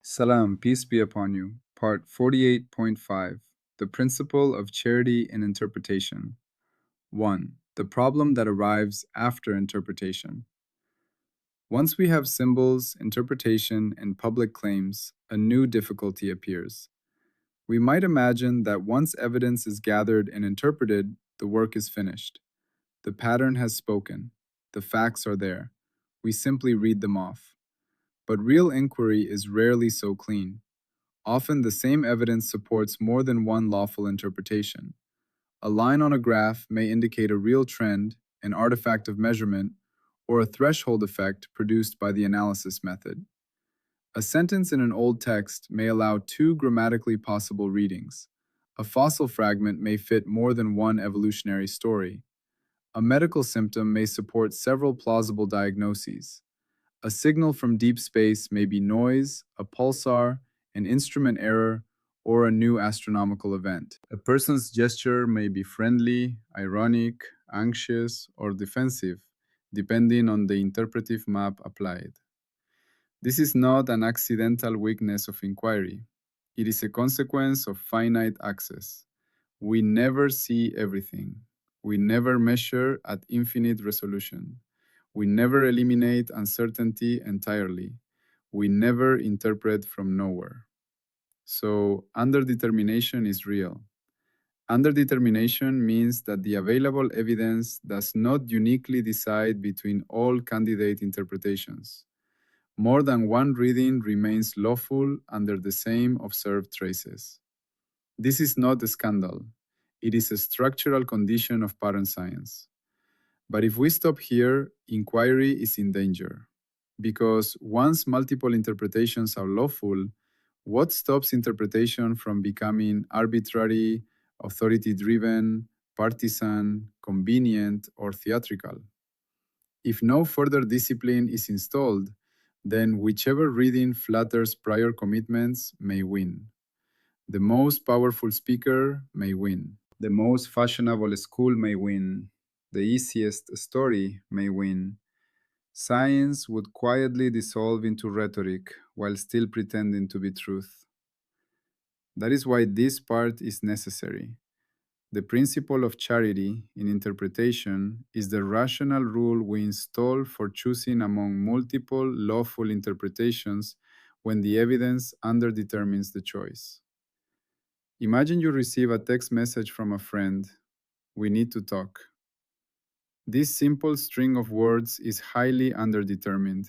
Salam, peace be upon you. Part 48.5 The Principle of Charity in Interpretation. 1. The problem that arrives after interpretation. Once we have symbols, interpretation, and public claims, a new difficulty appears. We might imagine that once evidence is gathered and interpreted, the work is finished. The pattern has spoken. The facts are there. We simply read them off. But real inquiry is rarely so clean. Often the same evidence supports more than one lawful interpretation. A line on a graph may indicate a real trend, an artifact of measurement, or a threshold effect produced by the analysis method. A sentence in an old text may allow two grammatically possible readings. A fossil fragment may fit more than one evolutionary story. A medical symptom may support several plausible diagnoses. A signal from deep space may be noise, a pulsar, an instrument error, or a new astronomical event. A person's gesture may be friendly, ironic, anxious, or defensive, depending on the interpretive map applied. This is not an accidental weakness of inquiry. It is a consequence of finite access. We never see everything. We never measure at infinite resolution. We never eliminate uncertainty entirely. We never interpret from nowhere. So, underdetermination is real. Underdetermination means that the available evidence does not uniquely decide between all candidate interpretations. More than one reading remains lawful under the same observed traces. This is not a scandal. It is a structural condition of pattern science. But if we stop here, inquiry is in danger. Because once multiple interpretations are lawful, what stops interpretation from becoming arbitrary, authority-driven, partisan, convenient, or theatrical? If no further discipline is installed, then whichever reading flatters prior commitments may win. The most powerful speaker may win. The most fashionable school may win. The easiest story may win. Science would quietly dissolve into rhetoric while still pretending to be truth. That is why this part is necessary. The principle of charity in interpretation is the rational rule we install for choosing among multiple lawful interpretations when the evidence underdetermines the choice. Imagine you receive a text message from a friend. We need to talk. This simple string of words is highly underdetermined.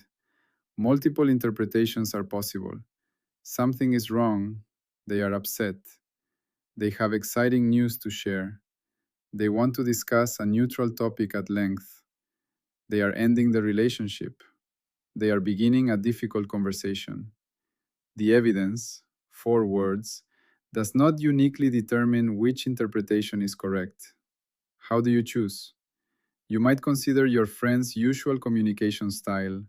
Multiple interpretations are possible. Something is wrong. They are upset. They have exciting news to share. They want to discuss a neutral topic at length. They are ending the relationship. They are beginning a difficult conversation. The evidence, 4 words, does not uniquely determine which interpretation is correct. How do you choose? You might consider your friend's usual communication style.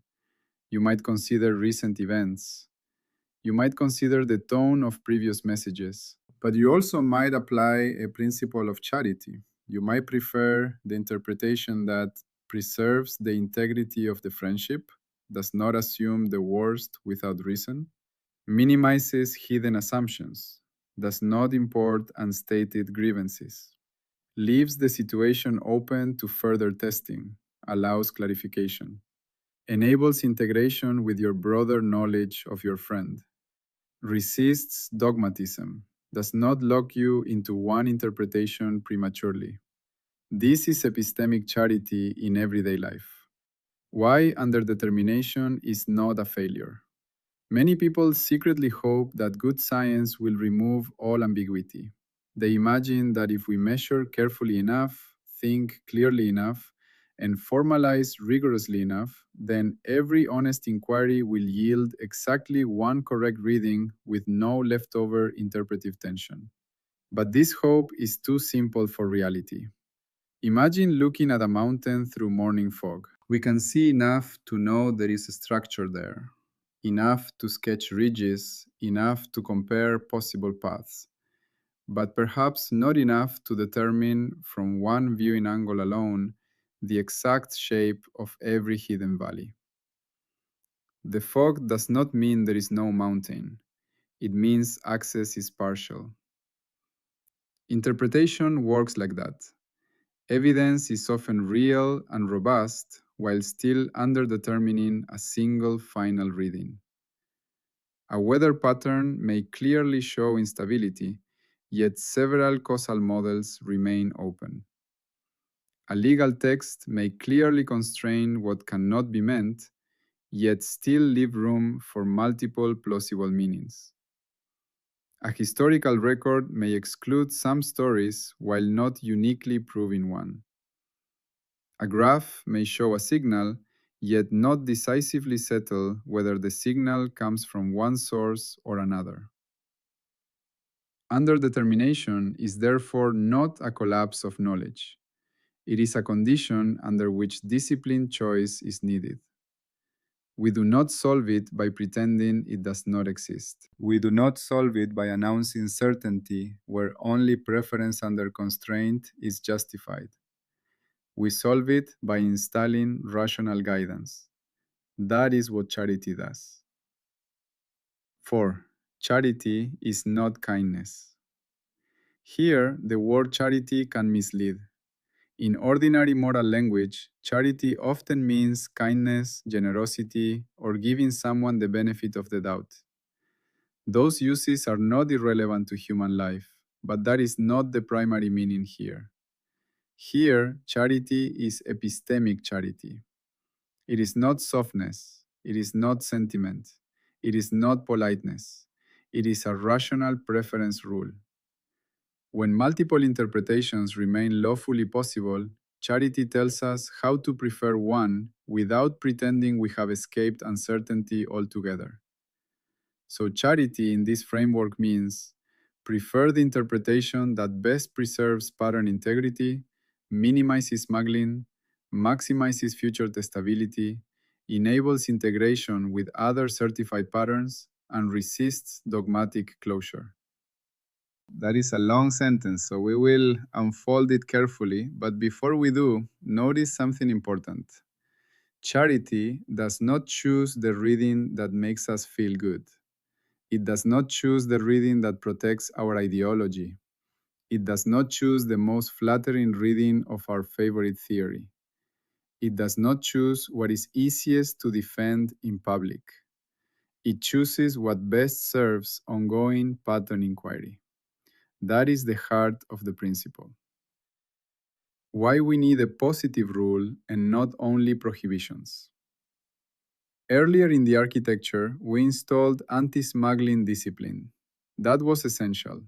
You might consider recent events. You might consider the tone of previous messages. But you also might apply a principle of charity. You might prefer the interpretation that preserves the integrity of the friendship, does not assume the worst without reason, minimizes hidden assumptions, does not import unstated grievances, leaves the situation open to further testing, allows clarification, enables integration with your broader knowledge of your friend, resists dogmatism, does not lock you into one interpretation prematurely. This is epistemic charity in everyday life. Why underdetermination is not a failure. Many people secretly hope that good science will remove all ambiguity. They imagine that if we measure carefully enough, think clearly enough, and formalize rigorously enough, then every honest inquiry will yield exactly one correct reading with no leftover interpretive tension. But this hope is too simple for reality. Imagine looking at a mountain through morning fog. We can see enough to know there is a structure there, enough to sketch ridges, enough to compare possible paths, but perhaps not enough to determine from one viewing angle alone the exact shape of every hidden valley. The fog does not mean there is no mountain. It means access is partial. Interpretation works like that. Evidence is often real and robust while still underdetermining a single final reading. A weather pattern may clearly show instability, yet several causal models remain open. A legal text may clearly constrain what cannot be meant, yet still leave room for multiple plausible meanings. A historical record may exclude some stories while not uniquely proving one. A graph may show a signal, yet not decisively settle whether the signal comes from one source or another. Underdetermination is therefore not a collapse of knowledge. It is a condition under which disciplined choice is needed. We do not solve it by pretending it does not exist. We do not solve it by announcing certainty where only preference under constraint is justified. We solve it by installing rational guidance. That is what charity does. 4. Charity is not kindness. Here, the word charity can mislead. In ordinary moral language, charity often means kindness, generosity, or giving someone the benefit of the doubt. Those uses are not irrelevant to human life, but that is not the primary meaning here. Here, charity is epistemic charity. It is not softness, it is not sentiment, it is not politeness. It is a rational preference rule. When multiple interpretations remain lawfully possible, charity tells us how to prefer one without pretending we have escaped uncertainty altogether. So, charity in this framework means prefer the interpretation that best preserves pattern integrity, minimizes smuggling, maximizes future testability, enables integration with other certified patterns, and resists dogmatic closure. That is a long sentence, so we will unfold it carefully. But before we do, notice something important. Charity does not choose the reading that makes us feel good. It does not choose the reading that protects our ideology. It does not choose the most flattering reading of our favorite theory. It does not choose what is easiest to defend in public. It chooses what best serves ongoing pattern inquiry. That is the heart of the principle. Why we need a positive rule and not only prohibitions. Earlier in the architecture, we installed anti-smuggling discipline. That was essential.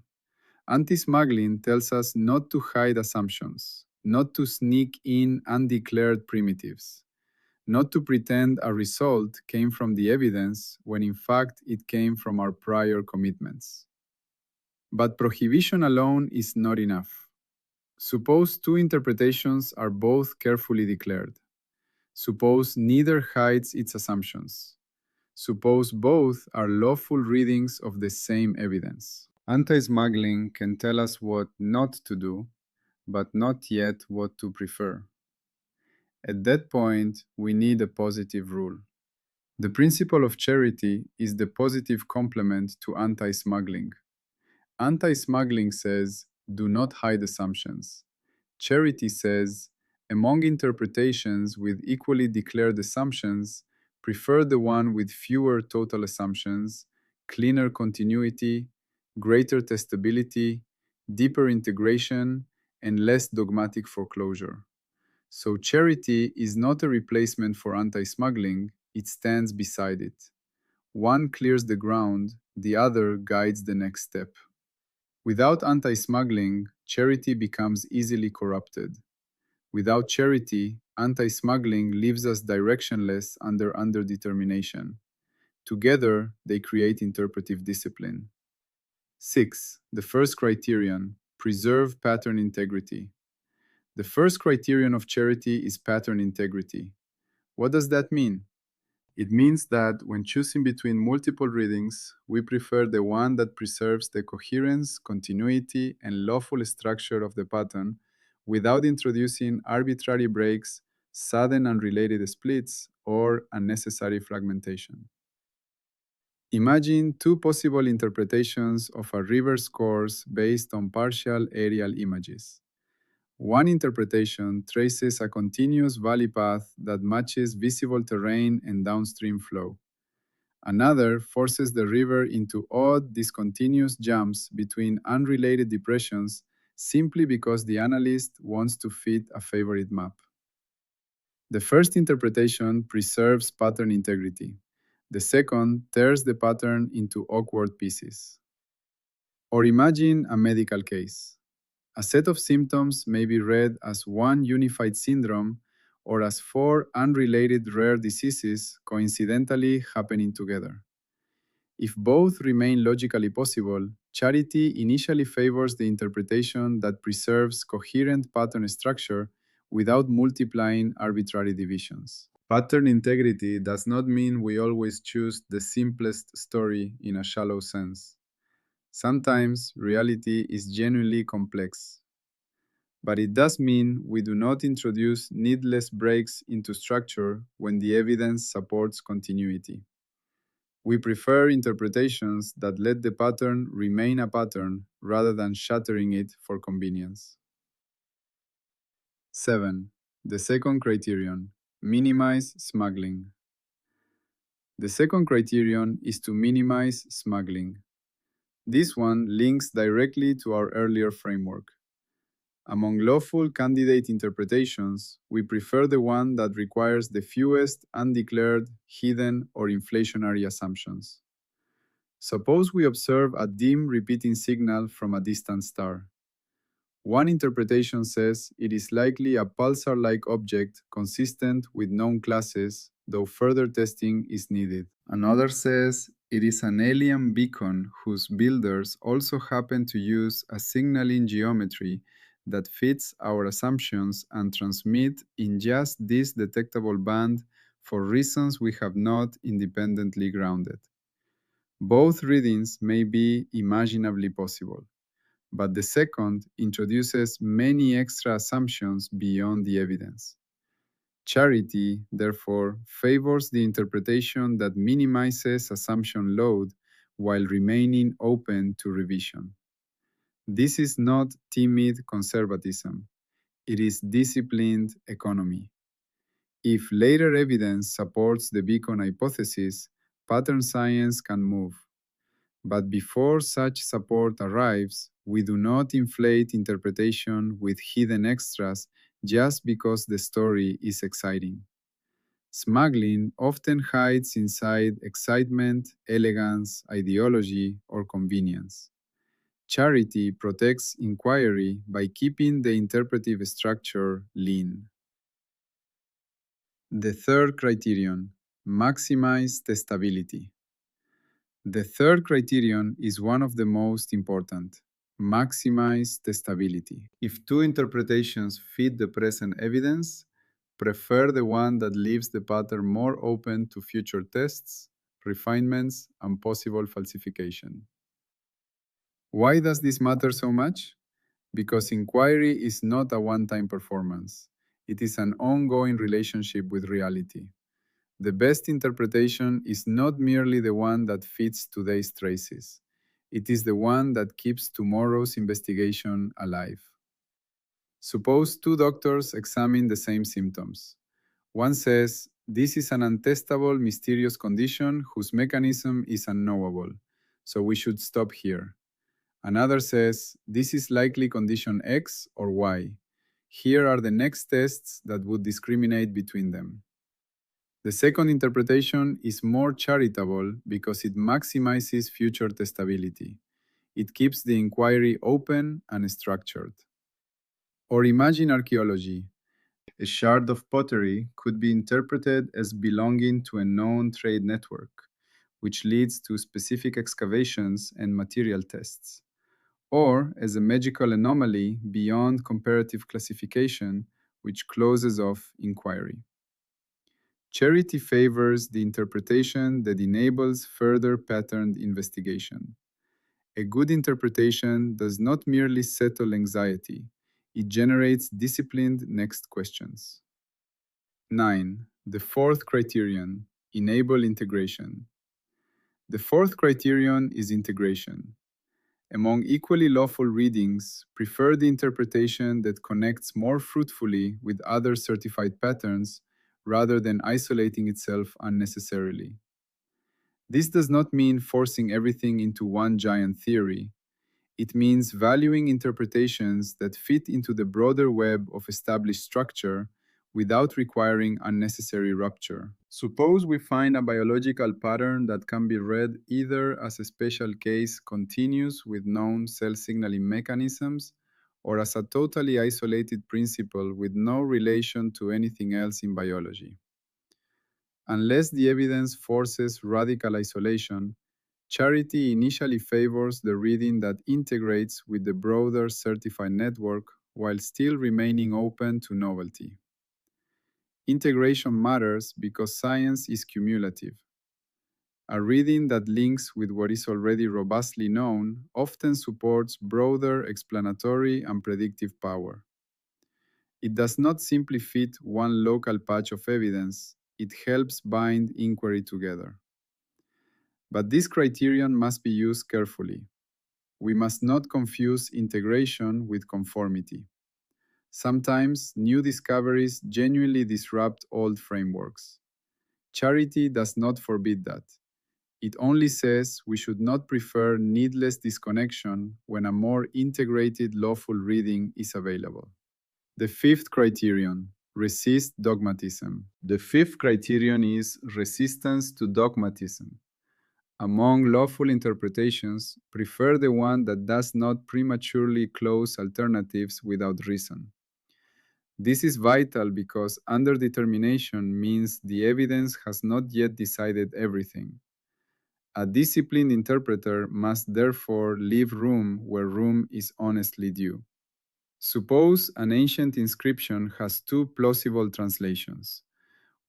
Anti-smuggling tells us not to hide assumptions, not to sneak in undeclared primitives, not to pretend a result came from the evidence when in fact it came from our prior commitments. But prohibition alone is not enough. Suppose two interpretations are both carefully declared. Suppose neither hides its assumptions. Suppose both are lawful readings of the same evidence. Anti-smuggling can tell us what not to do, but not yet what to prefer. At that point, we need a positive rule. The principle of charity is the positive complement to anti-smuggling. Anti-smuggling says, do not hide assumptions. Charity says, among interpretations with equally declared assumptions, prefer the one with fewer total assumptions, cleaner continuity, greater testability, deeper integration, and less dogmatic foreclosure. So charity is not a replacement for anti-smuggling, it stands beside it. One clears the ground, the other guides the next step. Without anti-smuggling, charity becomes easily corrupted. Without charity, anti-smuggling leaves us directionless under underdetermination. Together, they create interpretive discipline. 6. The first criterion, preserve pattern integrity. The first criterion of charity is pattern integrity. What does that mean? It means that when choosing between multiple readings, we prefer the one that preserves the coherence, continuity, and lawful structure of the pattern without introducing arbitrary breaks, sudden unrelated splits, or unnecessary fragmentation. Imagine two possible interpretations of a river's course based on partial aerial images. One interpretation traces a continuous valley path that matches visible terrain and downstream flow. Another forces the river into odd, discontinuous jumps between unrelated depressions simply because the analyst wants to fit a favorite map. The first interpretation preserves pattern integrity. The second tears the pattern into awkward pieces. Or imagine a medical case. A set of symptoms may be read as one unified syndrome or as four unrelated rare diseases coincidentally happening together. If both remain logically possible, charity initially favors the interpretation that preserves coherent pattern structure without multiplying arbitrary divisions. Pattern integrity does not mean we always choose the simplest story in a shallow sense. Sometimes reality is genuinely complex. But it does mean we do not introduce needless breaks into structure when the evidence supports continuity. We prefer interpretations that let the pattern remain a pattern rather than shattering it for convenience. 7. The second criterion: minimize smuggling. The second criterion is to minimize smuggling. This one links directly to our earlier framework. Among lawful candidate interpretations, we prefer the one that requires the fewest undeclared, hidden, or inflationary assumptions. Suppose we observe a dim repeating signal from a distant star. One interpretation says it is likely a pulsar-like object consistent with known classes, though further testing is needed. Another says it is an alien beacon whose builders also happen to use a signaling geometry that fits our assumptions and transmit in just this detectable band for reasons we have not independently grounded. Both readings may be imaginably possible, but the second introduces many extra assumptions beyond the evidence. Charity, therefore, favors the interpretation that minimizes assumption load while remaining open to revision. This is not timid conservatism, it is disciplined economy. If later evidence supports the beacon hypothesis, pattern science can move. But before such support arrives, we do not inflate interpretation with hidden extras just because the story is exciting. Smuggling often hides inside excitement, elegance, ideology, or convenience. Charity protects inquiry by keeping the interpretive structure lean. The third criterion: maximize testability. The third criterion is one of the most important: maximize testability. If two interpretations fit the present evidence, prefer the one that leaves the pattern more open to future tests, refinements, and possible falsification. Why does this matter so much? Because inquiry is not a one-time performance. It is an ongoing relationship with reality. The best interpretation is not merely the one that fits today's traces. It is the one that keeps tomorrow's investigation alive. Suppose two doctors examine the same symptoms. One says, "This is an untestable, mysterious condition whose mechanism is unknowable, so we should stop here." Another says, "This is likely condition X or Y. Here are the next tests that would discriminate between them." The second interpretation is more charitable because it maximizes future testability. It keeps the inquiry open and structured. Or imagine archaeology. A shard of pottery could be interpreted as belonging to a known trade network, which leads to specific excavations and material tests, or as a magical anomaly beyond comparative classification, which closes off inquiry. Charity favors the interpretation that enables further patterned investigation. A good interpretation does not merely settle anxiety, it generates disciplined next questions. 9. The fourth criterion, enable integration. The fourth criterion is integration. Among equally lawful readings, prefer the interpretation that connects more fruitfully with other certified patterns rather than isolating itself unnecessarily. This does not mean forcing everything into one giant theory. It means valuing interpretations that fit into the broader web of established structure without requiring unnecessary rupture. Suppose we find a biological pattern that can be read either as a special case continuous with known cell signaling mechanisms or as a totally isolated principle with no relation to anything else in biology. Unless the evidence forces radical isolation, charity initially favors the reading that integrates with the broader certified network while still remaining open to novelty. Integration matters because science is cumulative. A reading that links with what is already robustly known often supports broader explanatory and predictive power. It does not simply fit one local patch of evidence, it helps bind inquiry together. But this criterion must be used carefully. We must not confuse integration with conformity. Sometimes new discoveries genuinely disrupt old frameworks. Charity does not forbid that. It only says we should not prefer needless disconnection when a more integrated lawful reading is available. The fifth criterion, resist dogmatism. The fifth criterion is resistance to dogmatism. Among lawful interpretations, prefer the one that does not prematurely close alternatives without reason. This is vital because underdetermination means the evidence has not yet decided everything. A disciplined interpreter must therefore leave room where room is honestly due. Suppose an ancient inscription has two plausible translations.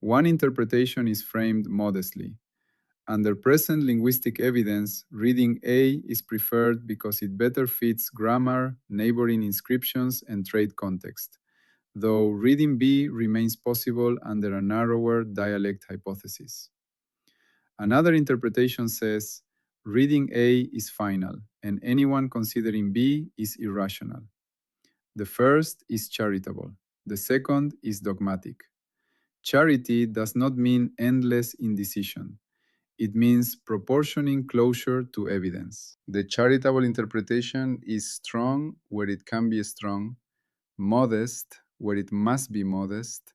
One interpretation is framed modestly. Under present linguistic evidence, reading A is preferred because it better fits grammar, neighboring inscriptions, and trade context, though reading B remains possible under a narrower dialect hypothesis. Another interpretation says, reading A is final, and anyone considering B is irrational. The first is charitable. The second is dogmatic. Charity does not mean endless indecision. It means proportioning closure to evidence. The charitable interpretation is strong where it can be strong, modest where it must be modest,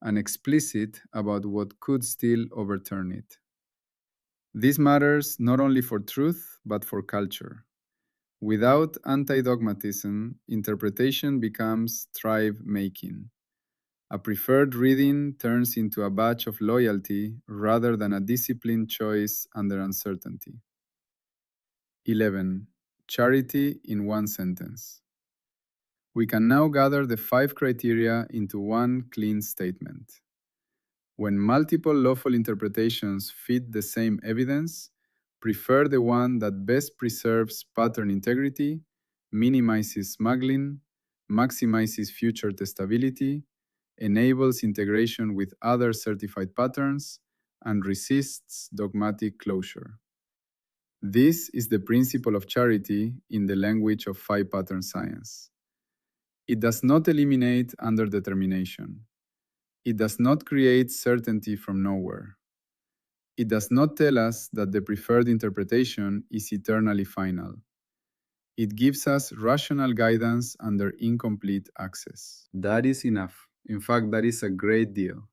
and explicit about what could still overturn it. This matters not only for truth, but for culture. Without anti-dogmatism, interpretation becomes tribe-making. A preferred reading turns into a badge of loyalty rather than a disciplined choice under uncertainty. 11. Charity in one sentence. We can now gather the 5 criteria into one clean statement. When multiple lawful interpretations fit the same evidence, prefer the one that best preserves pattern integrity, minimizes smuggling, maximizes future testability, enables integration with other certified patterns, and resists dogmatic closure. This is the principle of charity in the language of Phi Pattern science. It does not eliminate underdetermination. It does not create certainty from nowhere. It does not tell us that the preferred interpretation is eternally final. It gives us rational guidance under incomplete access. That is enough. In fact, that is a great deal.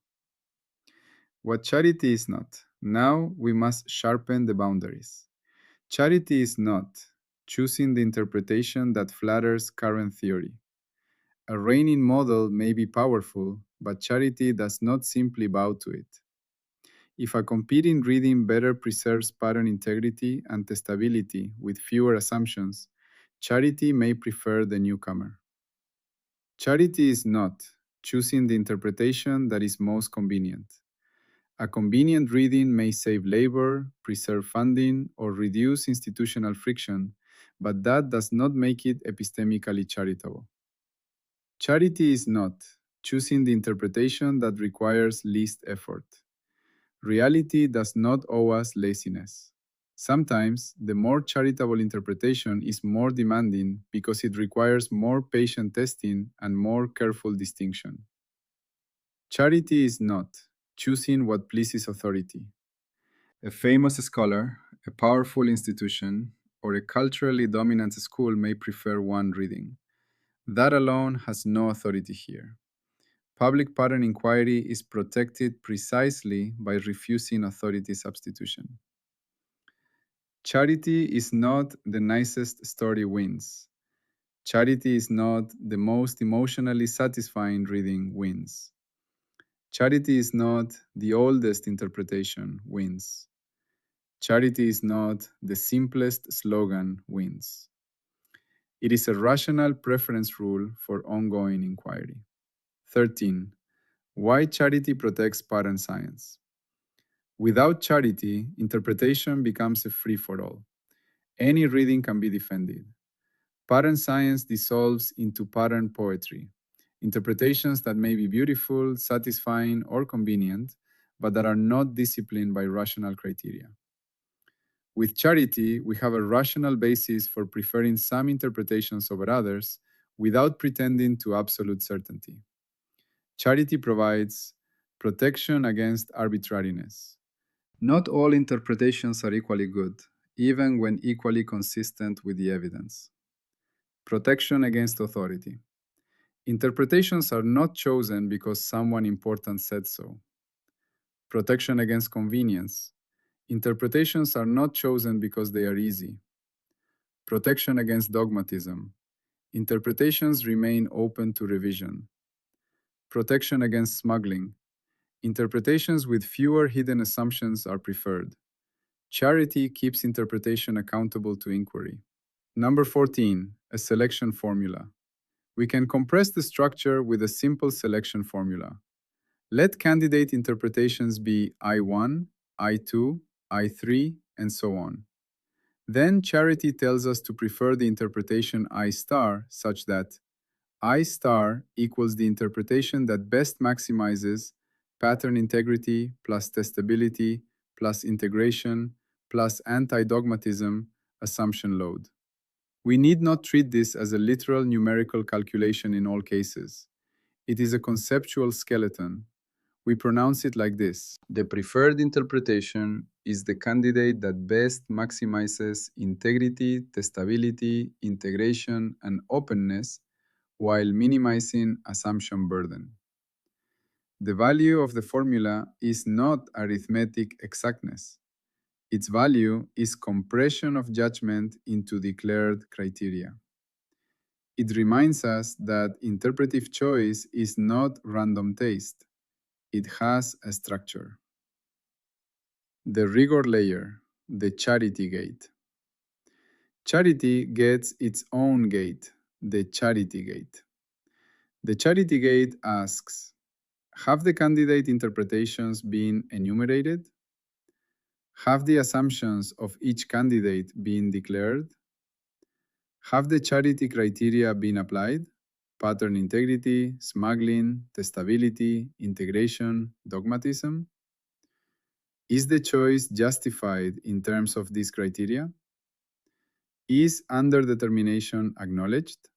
What charity is not. Now we must sharpen the boundaries. Charity is not choosing the interpretation that flatters current theory. A reigning model may be powerful, but charity does not simply bow to it. If a competing reading better preserves pattern integrity and testability with fewer assumptions, charity may prefer the newcomer. Charity is not choosing the interpretation that is most convenient. A convenient reading may save labor, preserve funding, or reduce institutional friction, but that does not make it epistemically charitable. Charity is not choosing the interpretation that requires least effort. Reality does not owe us laziness. Sometimes, the more charitable interpretation is more demanding because it requires more patient testing and more careful distinction. Charity is not choosing what pleases authority. A famous scholar, a powerful institution, or a culturally dominant school may prefer one reading. That alone has no authority here. Public pattern inquiry is protected precisely by refusing authority substitution. Charity is not the nicest story wins. Charity is not the most emotionally satisfying reading wins. Charity is not the oldest interpretation wins. Charity is not the simplest slogan wins. It is a rational preference rule for ongoing inquiry. 13. Why charity protects pattern science? Without charity, interpretation becomes a free-for-all. Any reading can be defended. Pattern science dissolves into pattern poetry, interpretations that may be beautiful, satisfying, or convenient, but that are not disciplined by rational criteria. With charity, we have a rational basis for preferring some interpretations over others without pretending to absolute certainty. Charity provides protection against arbitrariness. Not all interpretations are equally good, even when equally consistent with the evidence. Protection against authority. Interpretations are not chosen because someone important said so. Protection against convenience. Interpretations are not chosen because they are easy. Protection against dogmatism. Interpretations remain open to revision. Protection against smuggling. Interpretations with fewer hidden assumptions are preferred. Charity keeps interpretation accountable to inquiry. Number 14, a selection formula. We can compress the structure with a simple selection formula. Let candidate interpretations be I1, I2, I3, and so on. Then charity tells us to prefer the interpretation I star such that I star equals the interpretation that best maximizes pattern integrity plus testability plus integration plus anti-dogmatism assumption load. We need not treat this as a literal numerical calculation in all cases. It is a conceptual skeleton. We pronounce it like this. The preferred interpretation is the candidate that best maximizes integrity, testability, integration, and openness while minimizing assumption burden. The value of the formula is not arithmetic exactness. Its value is compression of judgment into declared criteria. It reminds us that interpretive choice is not random taste. It has a structure. The rigor layer, the charity gate. Charity gets its own gate, the charity gate. The charity gate asks, have the candidate interpretations been enumerated? Have the assumptions of each candidate been declared? Have the charity criteria been applied? Pattern integrity, smuggling, testability, integration, dogmatism? Is the choice justified in terms of these criteria? Is underdetermination acknowledged?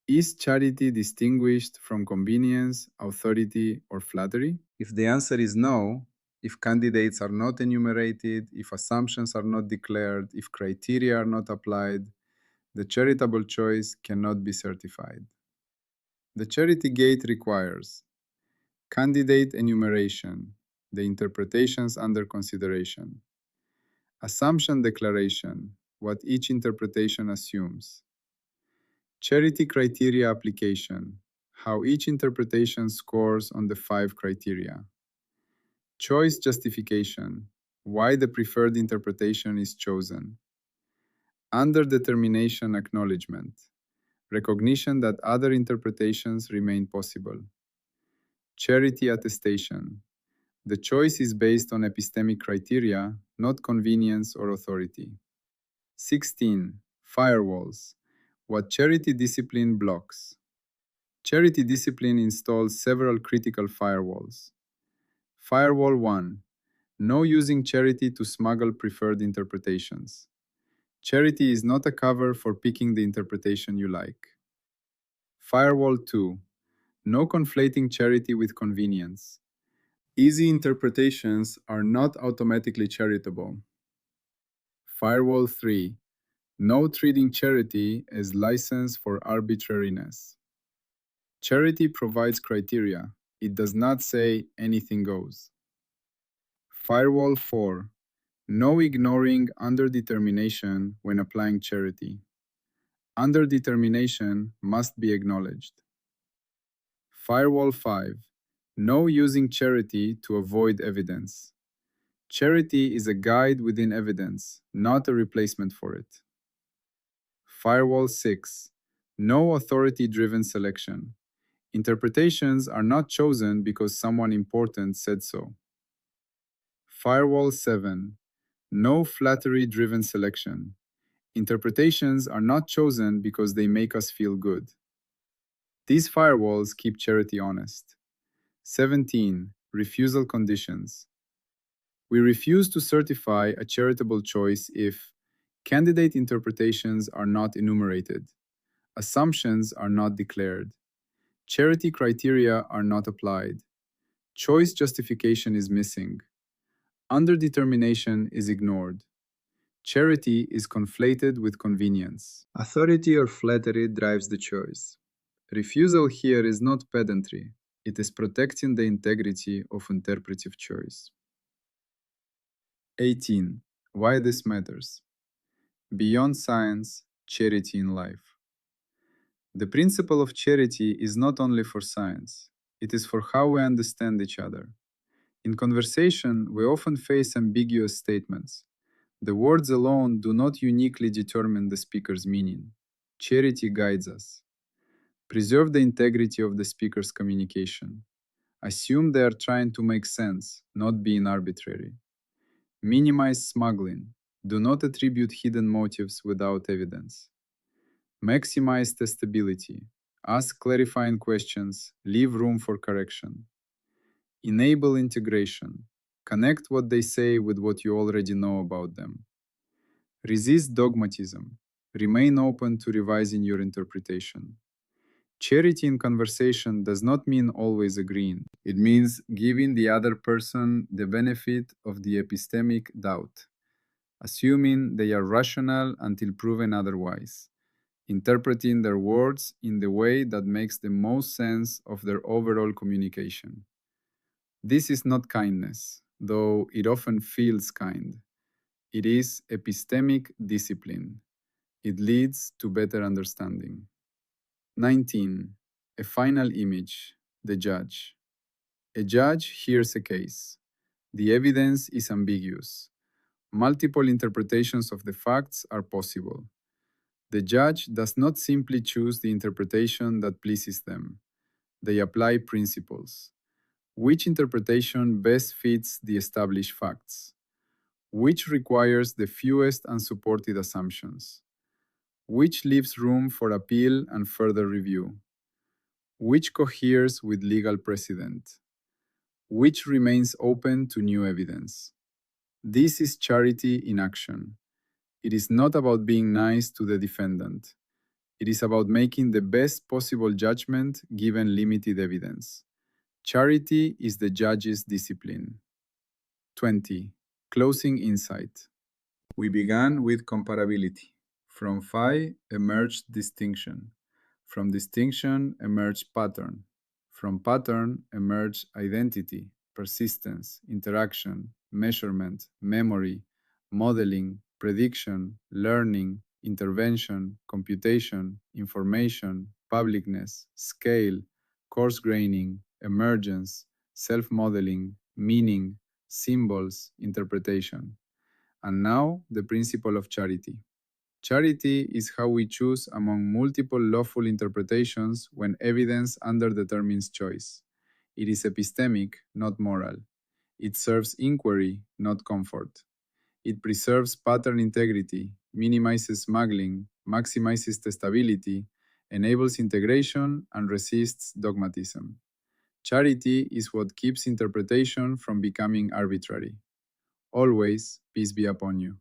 Is charity distinguished from convenience, authority, or flattery? If the answer is no, if candidates are not enumerated, if assumptions are not declared, if criteria are not applied, the charitable choice cannot be certified. The charity gate requires candidate enumeration, the interpretations under consideration, assumption declaration, what each interpretation assumes, charity criteria application, how each interpretation scores on the 5 criteria, choice justification, why the preferred interpretation is chosen, underdetermination acknowledgement, recognition that other interpretations remain possible, charity attestation. The choice is based on epistemic criteria, not convenience or authority. 16. Firewalls. What charity discipline blocks. Charity discipline installs several critical firewalls. Firewall 1. No using charity to smuggle preferred interpretations. Charity is not a cover for picking the interpretation you like. Firewall 2. No conflating charity with convenience. Easy interpretations are not automatically charitable. Firewall 3. No treating charity as license for arbitrariness. Charity provides criteria. It does not say anything goes. Firewall 4. No ignoring underdetermination when applying charity. Underdetermination must be acknowledged. Firewall 5. No using charity to avoid evidence. Charity is a guide within evidence, not a replacement for it. Firewall 6. No authority-driven selection. Interpretations are not chosen because someone important said so. Firewall 7. No flattery-driven selection. Interpretations are not chosen because they make us feel good. These firewalls keep charity honest. 17. Refusal conditions. We refuse to certify a charitable choice if candidate interpretations are not enumerated, assumptions are not declared, charity criteria are not applied, choice justification is missing, underdetermination is ignored, charity is conflated with convenience. Authority or flattery drives the choice. Refusal here is not pedantry, it is protecting the integrity of interpretive choice. 18. Why this matters. Beyond science, charity in life. The principle of charity is not only for science, it is for how we understand each other. In conversation, we often face ambiguous statements. The words alone do not uniquely determine the speaker's meaning. Charity guides us. Preserve the integrity of the speaker's communication. Assume they are trying to make sense, not being arbitrary. Minimize smuggling. Do not attribute hidden motives without evidence. Maximize testability. Ask clarifying questions. Leave room for correction. Enable integration. Connect what they say with what you already know about them. Resist dogmatism. Remain open to revising your interpretation. Charity in conversation does not mean always agreeing. It means giving the other person the benefit of the epistemic doubt, assuming they are rational until proven otherwise, interpreting their words in the way that makes the most sense of their overall communication. This is not kindness, though it often feels kind. It is epistemic discipline. It leads to better understanding. 19. A final image, the judge. A judge hears a case. The evidence is ambiguous. Multiple interpretations of the facts are possible. The judge does not simply choose the interpretation that pleases them. They apply principles. Which interpretation best fits the established facts? Which requires the fewest unsupported assumptions? Which leaves room for appeal and further review? Which coheres with legal precedent? Which remains open to new evidence? This is charity in action. It is not about being nice to the defendant. It is about making the best possible judgment given limited evidence. Charity is the judge's discipline. 20. Closing insight. We began with comparability. From phi emerged distinction. From distinction emerged pattern. From pattern emerged identity, persistence, interaction, measurement, memory, modeling, prediction, learning, intervention, computation, information, publicness, scale, coarse graining, emergence, self-modeling, meaning, symbols, interpretation. And now, the principle of charity. Charity is how we choose among multiple lawful interpretations when evidence underdetermines choice. It is epistemic, not moral. It serves inquiry, not comfort. It preserves pattern integrity, minimizes smuggling, maximizes testability, enables integration, and resists dogmatism. Charity is what keeps interpretation from becoming arbitrary. Always, peace be upon you.